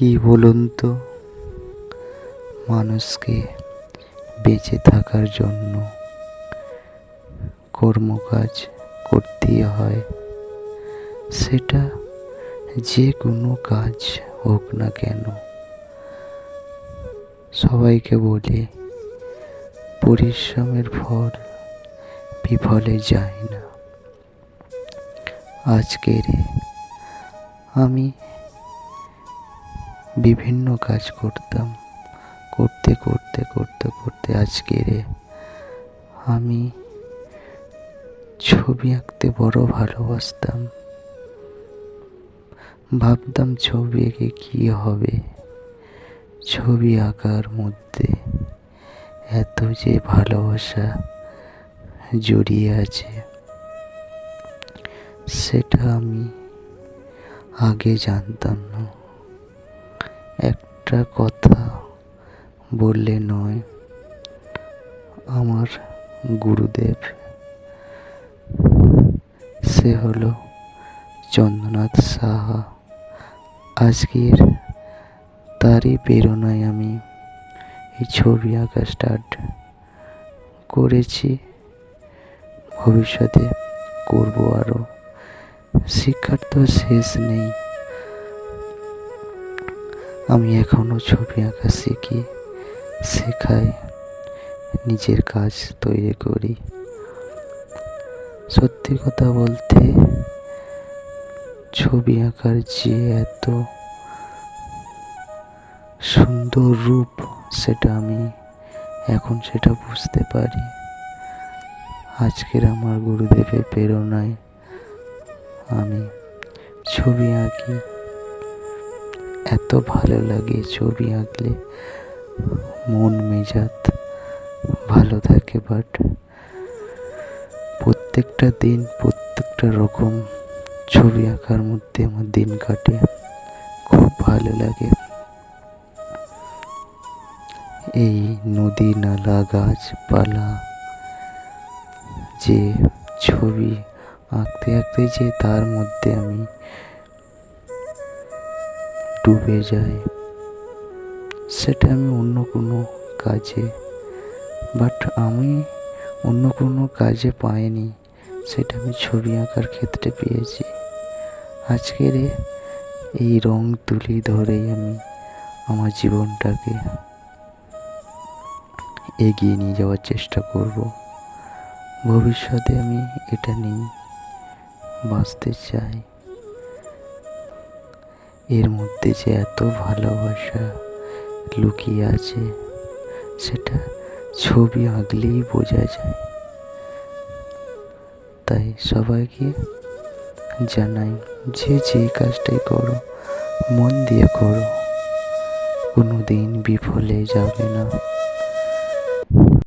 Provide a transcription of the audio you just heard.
কি বলুন তো, মানুষকে বেঁচে থাকার জন্য কর্মকাজ করতেই হয়। সেটা যে কোনো কাজ হোক না কেন। সবাইকে বলি, পরিশ্রমের ফল বিফলে যায় না। আজকের আমি বিভিন্ন কাজ করতাম, করতে আজকের আমি ছবি আঁকতে বড় ভালোবাসতাম। ভাবতাম ছবি এঁকে কি হবে। ছবি আঁকার মধ্যে এত যে ভালোবাসা জড়িয়ে আছে, সেটা আমি আগে জানতাম না। একটা কথা বললে নয়, আমার গুরুদেব, সে হলো চন্দ্রনাথ সাহা। আজকের তারই প্রেরণায় আমি এই ছবি আঁকা স্টার্ট করেছি, ভবিষ্যতে করব আরো। শিক্ষার তো শেষ নেই। আমি এখনো ছবি আঁকা শিখি, শেখাই, নিজের কাজ তৈরি করি। সত্যি কথা বলতে, ছবি আঁকার যে এত সুন্দর রূপ, সেটা আমি এখন বুঝতে পারি। আজকের আমার গুরুদেবের প্রেরণায় আমি ছবি আঁকি। এত ভালো লাগে ছবি আঁকলে, মন মেজাজ ভালো থাকে। বাট প্রত্যেকটা দিন প্রত্যেকটা রকম ছবি আঁকার মধ্যে আমার দিন কাটে, খুব ভালো লাগে। এই নদী নালা গাছপালা, যে ছবি আঁকতে আঁকতে যে তার মধ্যে আমি ডুবে যাই, সেটা আমি অন্য কোনো কাজে, আমি অন্য কোনো কাজে পাইনি, সেটা আমি ছবি আঁকার ক্ষেত্রে পেয়েছি। আজকের এই রং তুলি ধরেই আমি আমার জীবনটাকে এগিয়ে নিয়ে যাওয়ার চেষ্টা করব। ভবিষ্যতে আমি এটা নিয়ে বাঁচতে চাই। এর মধ্যে যে এত ভালোবাসা লুকিয়ে আছে, সেটা ছবি আঁকলেই বোঝা যায়। তাই সবাইকে জানাই, যে কাজটাই করো মন দিয়ে করো, কোনো দিন বিফলে যাবে না।